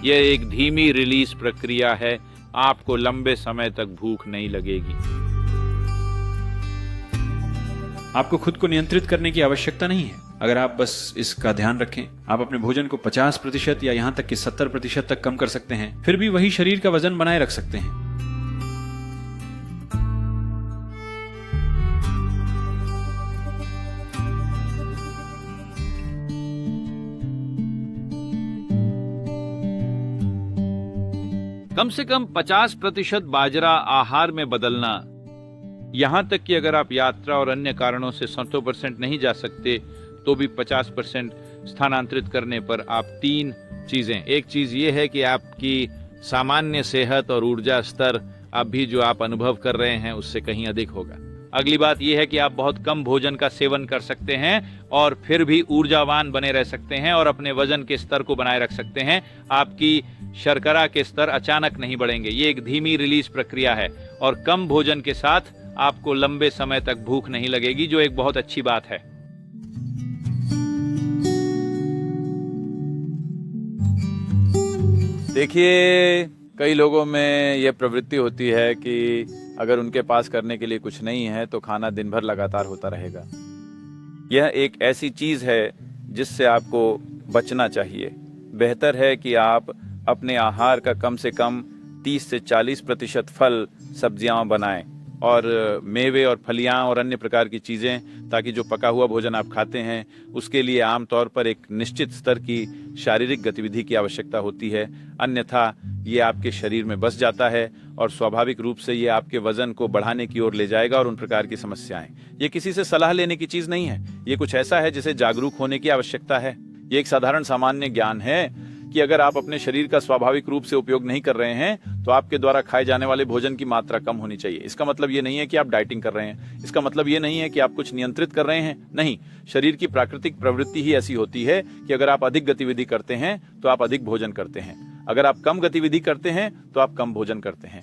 यह एक धीमी रिलीज प्रक्रिया है, आपको लंबे समय तक भूख नहीं लगेगी। आपको खुद को नियंत्रित करने की आवश्यकता नहीं है। अगर आप बस इसका ध्यान रखें, आप अपने भोजन को 50% या यहां तक कि 70% तक कम कर सकते हैं, फिर भी वही शरीर का वजन बनाए रख सकते हैं। कम से कम 50% बाजरा आहार में बदलना। यहां तक कि अगर आप यात्रा और अन्य कारणों से 100% नहीं जा सकते तो भी 50% स्थानांतरित करने पर आप 3 चीजें, एक चीज ये है कि आपकी सामान्य सेहत और ऊर्जा स्तर अभी जो आप अनुभव कर रहे हैं उससे कहीं अधिक होगा। अगली बात यह है कि आप बहुत कम भोजन का सेवन कर सकते हैं और फिर भी ऊर्जावान बने रह सकते हैं और अपने वजन के स्तर को बनाए रख सकते हैं। आपकी शर्करा के स्तर अचानक नहीं बढ़ेंगे। ये एक धीमी रिलीज प्रक्रिया है और कम भोजन के साथ आपको लंबे समय तक भूख नहीं लगेगी, जो एक बहुत अच्छी बात है। देखिए, कई लोगों में यह प्रवृत्ति होती है कि अगर उनके पास करने के लिए कुछ नहीं है तो खाना दिन भर लगातार होता रहेगा। यह एक ऐसी चीज है जिससे आपको बचना चाहिए। बेहतर है कि आप अपने आहार का कम से कम 30 से 40% फल सब्जियां बनाएं और मेवे और फलियां और अन्य प्रकार की चीजें, ताकि जो पका हुआ भोजन आप खाते हैं उसके लिए आमतौर पर एक निश्चित स्तर की शारीरिक गतिविधि की आवश्यकता होती है। अन्यथा ये आपके शरीर में बस जाता है और स्वाभाविक रूप से ये आपके वजन को बढ़ाने की ओर ले जाएगा और उन प्रकार की समस्याएं। ये किसी से सलाह लेने की चीज नहीं है, ये कुछ ऐसा है जिसे जागरूक होने की आवश्यकता है। ये एक साधारण सामान्य ज्ञान है कि अगर आप अपने शरीर का स्वाभाविक रूप से उपयोग नहीं कर रहे हैं तो आपके द्वारा खाए जाने वाले भोजन की मात्रा कम होनी चाहिए। इसका मतलब ये नहीं है कि आप डाइटिंग कर रहे हैं, इसका मतलब ये नहीं है कि आप कुछ नियंत्रित कर रहे हैं। नहीं, शरीर की प्राकृतिक प्रवृत्ति ही ऐसी होती है कि अगर आप अधिक गतिविधि करते हैं तो आप अधिक भोजन करते हैं, अगर आप कम गतिविधि करते हैं तो आप कम भोजन करते हैं।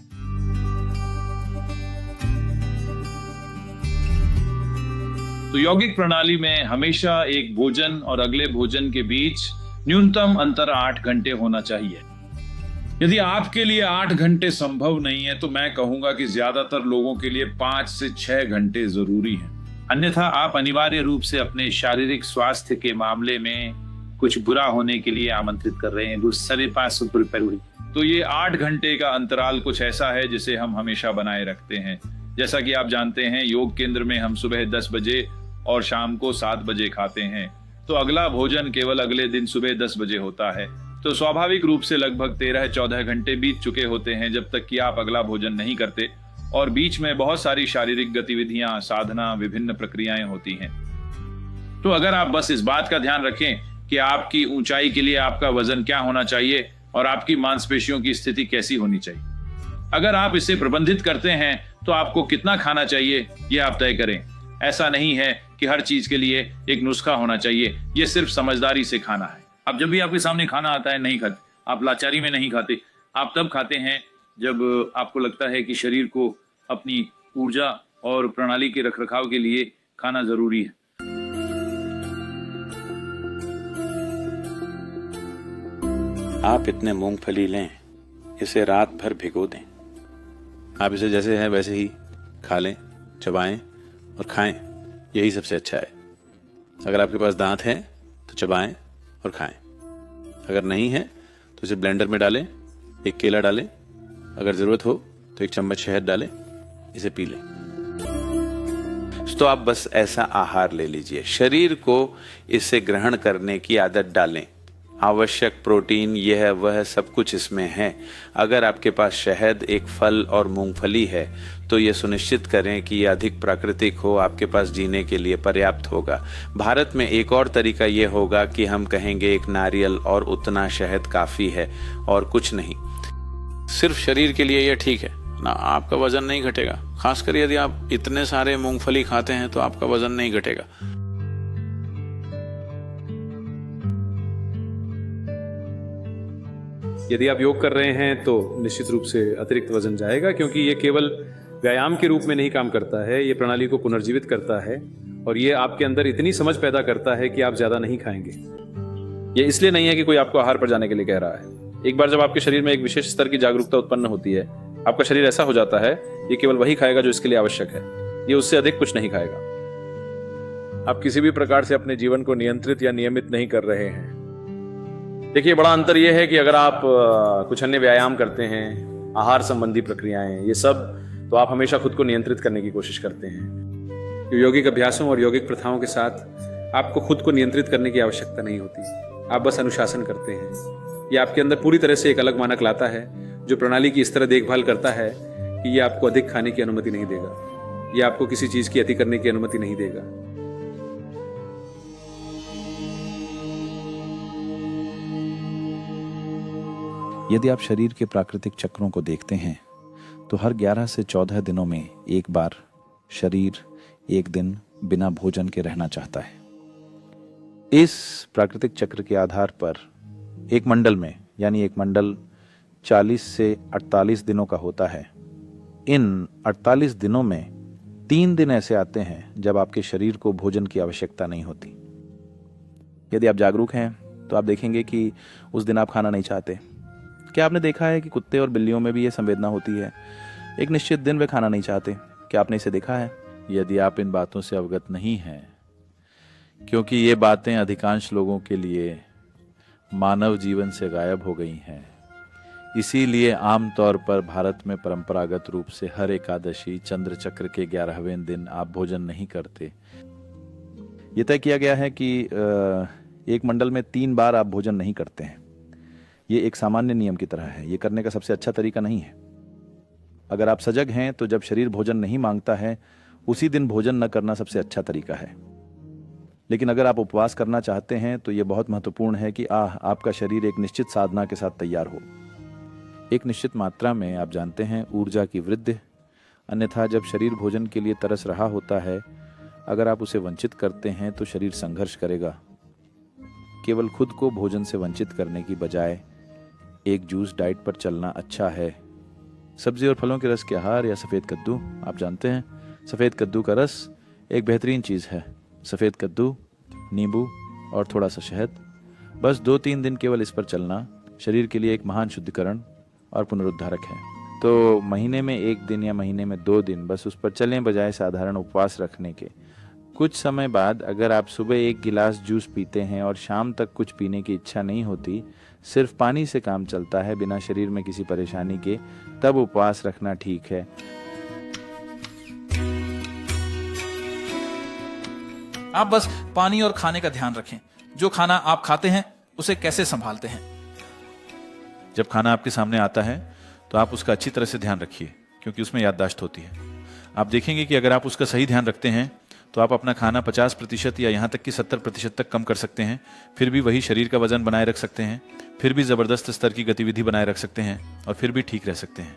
तो यौगिक प्रणाली में हमेशा एक भोजन और अगले भोजन के बीच न्यूनतम अंतर 8 घंटे होना चाहिए। यदि आपके लिए 8 घंटे संभव नहीं है तो मैं कहूंगा कि ज्यादातर लोगों के लिए 5 से 6 घंटे जरूरी हैं। अन्यथा आप अनिवार्य रूप से अपने शारीरिक स्वास्थ्य के मामले में कुछ बुरा होने के लिए आमंत्रित कर रहे हैं। दूसरे पास हुई तो ये 8 घंटे का अंतराल कुछ ऐसा है जिसे हम हमेशा बनाए रखते हैं। जैसा कि आप जानते हैं, योग केंद्र में हम सुबह 10 बजे और शाम को 7 बजे खाते हैं, तो अगला भोजन केवल अगले दिन सुबह 10 बजे होता है। तो स्वाभाविक रूप से लगभग 13-14 घंटे बीत चुके होते हैं जब तक कि आप अगला भोजन नहीं करते, और बीच में बहुत सारी शारीरिक गतिविधियां, साधना, विभिन्न प्रक्रियाएं होती हैं। तो अगर आप बस इस बात का ध्यान रखें कि आपकी ऊंचाई के लिए आपका वजन क्या होना चाहिए और आपकी मांसपेशियों की स्थिति कैसी होनी चाहिए, अगर आप इसे प्रबंधित करते हैं तो आपको कितना खाना चाहिए ये आप तय करें। ऐसा नहीं है कि हर चीज के लिए एक नुस्खा होना चाहिए, ये सिर्फ समझदारी से खाना है। अब जब भी आपके सामने खाना आता है, नहीं खाते, आप लाचारी में नहीं खाते, आप तब खाते हैं जब आपको लगता है कि शरीर को अपनी ऊर्जा और प्रणाली के रखरखाव के लिए खाना जरूरी है। आप इतने मूंगफली लें, इसे रात भर भिगो दें। आप इसे जैसे है वैसे ही खा लें, चबाएं और खाएं, यही सबसे अच्छा है। अगर आपके पास दांत है तो चबाएं और खाएं, अगर नहीं है तो इसे ब्लेंडर में डालें, एक केला डालें, अगर जरूरत हो तो 1 चम्मच शहद डालें, इसे पी लें। तो आप बस ऐसा आहार ले लीजिए, शरीर को इसे ग्रहण करने की आदत डालें। आवश्यक प्रोटीन यह वह सब कुछ इसमें है। अगर आपके पास शहद, एक फल और मूंगफली है तो यह सुनिश्चित करें कि यह अधिक प्राकृतिक हो, आपके पास जीने के लिए पर्याप्त होगा। भारत में एक और तरीका यह होगा कि हम कहेंगे एक नारियल और उतना शहद काफी है और कुछ नहीं। सिर्फ शरीर के लिए यह ठीक है ना, आपका वजन नहीं घटेगा। खासकर यदि आप इतने सारे मूंगफली खाते हैं तो आपका वजन नहीं घटेगा। यदि आप योग कर रहे हैं तो निश्चित रूप से अतिरिक्त वजन जाएगा, क्योंकि ये केवल व्यायाम के रूप में नहीं काम करता है, ये प्रणाली को पुनर्जीवित करता है और ये आपके अंदर इतनी समझ पैदा करता है कि आप ज्यादा नहीं खाएंगे। ये इसलिए नहीं है कि कोई आपको आहार पर जाने के लिए कह रहा है, एक बार जब आपके शरीर में एक विशेष स्तर की जागरूकता उत्पन्न होती है, आपका शरीर ऐसा हो जाता है, ये केवल वही खाएगा जो इसके लिए आवश्यक है, ये उससे अधिक कुछ नहीं खाएगा। आप किसी भी प्रकार से अपने जीवन को नियंत्रित या नियमित नहीं कर रहे हैं। देखिए, बड़ा अंतर यह है कि अगर आप कुछ अन्य व्यायाम करते हैं, आहार संबंधी प्रक्रियाएं, ये सब, तो आप हमेशा खुद को नियंत्रित करने की कोशिश करते हैं। यौगिक अभ्यासों और यौगिक प्रथाओं के साथ आपको खुद को नियंत्रित करने की आवश्यकता नहीं होती, आप बस अनुशासन करते हैं। ये आपके अंदर पूरी तरह से एक अलग मानक लाता है जो प्रणाली की इस तरह देखभाल करता है कि ये आपको अधिक खाने की अनुमति नहीं देगा, ये आपको किसी चीज की अति करने की अनुमति नहीं देगा। यदि आप शरीर के प्राकृतिक चक्रों को देखते हैं तो हर 11 से 14 दिनों में एक बार शरीर एक दिन बिना भोजन के रहना चाहता है। इस प्राकृतिक चक्र के आधार पर एक मंडल में, यानी एक मंडल 40 से 48 दिनों का होता है। इन 48 दिनों में 3 दिन ऐसे आते हैं जब आपके शरीर को भोजन की आवश्यकता नहीं होती। यदि आप जागरूक हैं तो आप देखेंगे कि उस दिन आप खाना नहीं चाहते। क्या आपने देखा है कि कुत्ते और बिल्लियों में भी ये संवेदना होती है? एक निश्चित दिन वे खाना नहीं चाहते। क्या आपने इसे देखा है? यदि आप इन बातों से अवगत नहीं हैं, क्योंकि ये बातें अधिकांश लोगों के लिए मानव जीवन से गायब हो गई हैं, इसीलिए आमतौर पर भारत में परंपरागत रूप से हर एकादशी चंद्र चक्र के 11वें दिन आप भोजन नहीं करते। ये तय किया गया है कि एक मंडल में 3 बार आप भोजन नहीं करते हैं। ये एक सामान्य नियम की तरह है। ये करने का सबसे अच्छा तरीका नहीं है। अगर आप सजग हैं तो जब शरीर भोजन नहीं मांगता है उसी दिन भोजन न करना सबसे अच्छा तरीका है। लेकिन अगर आप उपवास करना चाहते हैं तो यह बहुत महत्वपूर्ण है कि आपका शरीर एक निश्चित साधना के साथ तैयार हो, एक निश्चित मात्रा में, आप जानते हैं, ऊर्जा की वृद्धि। अन्यथा जब शरीर भोजन के लिए तरस रहा होता है, अगर आप उसे वंचित करते हैं तो शरीर संघर्ष करेगा। केवल खुद को भोजन से वंचित करने की बजाय एक जूस डाइट पर चलना अच्छा है। सब्जी और फलों के रस के आहार या सफ़ेद कद्दू, आप जानते हैं सफ़ेद कद्दू का रस एक बेहतरीन चीज़ है। सफ़ेद कद्दू, नींबू और थोड़ा सा शहद, बस 2-3 दिन केवल इस पर चलना शरीर के लिए एक महान शुद्धिकरण और पुनरुद्धारक है। तो महीने में 1 दिन या महीने में 2 दिन बस उस पर चलें, बजाय साधारण उपवास रखने के। कुछ समय बाद अगर आप सुबह 1 गिलास जूस पीते हैं और शाम तक कुछ पीने की इच्छा नहीं होती, सिर्फ पानी से काम चलता है बिना शरीर में किसी परेशानी के, तब उपवास रखना ठीक है। आप बस पानी और खाने का ध्यान रखें। जो खाना आप खाते हैं उसे कैसे संभालते हैं। जब खाना आपके सामने आता है तो आप उसका अच्छी तरह से ध्यान रखिए, क्योंकि उसमें याददाश्त होती है। आप देखेंगे कि अगर आप उसका सही ध्यान रखते हैं तो आप अपना खाना 50% या यहाँ तक कि 70% तक कम कर सकते हैं, फिर भी वही शरीर का वजन बनाए रख सकते हैं, फिर भी ज़बरदस्त स्तर की गतिविधि बनाए रख सकते हैं और फिर भी ठीक रह सकते हैं।